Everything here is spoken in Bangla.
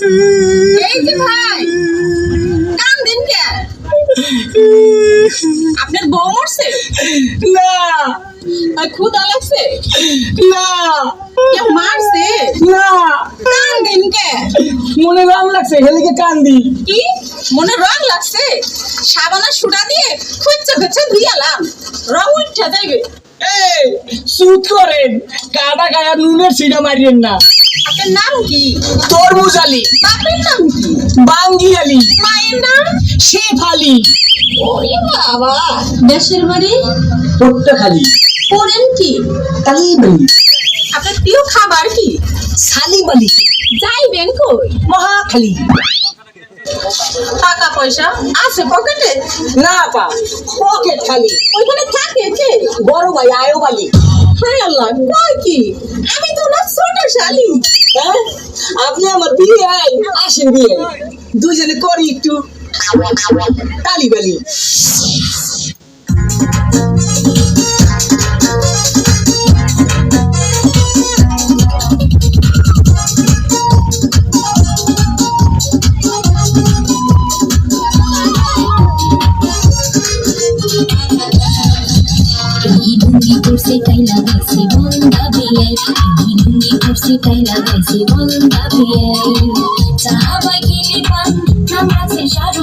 এই যে ভাই কান দিন কে আপনার বউ মরছে না আর ক্ষুধা লাগছে না কে মারছে না কান দিন কে মনে রং লাগছে হেলিকে কান্দি কি মনে রং লাগছে সাবানা সুটা দিয়ে খুঁজছে খুঁজছে ধুইয়ালাম রং উঠা যাইবে এই সুত করেন কাটা গায়া নুনের সিটা মারিয়েন না আপনার নাম কি তরমুজ আলী বাপের নাম কি বাঙ্গি আলী মায়ের নাম শেফ আলী ওরে বাবা দেশের বাড়ি পট্টাখালী পড়েন কি কালীবাড়ি আপনার প্রিয় খাবার কি সালিবাড়ি যাইবেন কই মহাখালী টাকা পয়সা আছে পকেটে না পা পকেট খালি ওইখানে থাকে কে বড় ভাই আয়ো বালি হায় আল্লাহ কয় কি আমি তো না ছোট শালি হ্যাঁ আপনি আমার বিয়ে আসেন বিয়ে দুজনে করি একটু কালীবাড়ি লুঙ্গি করছে তাই লাগাইছে বন্ধা বিয়াই লুঙ্গি করছে তাই লাগাইছে বন্ধা বিয়াই চাহাবাই খেলে পান নাম আছে শাহরুখ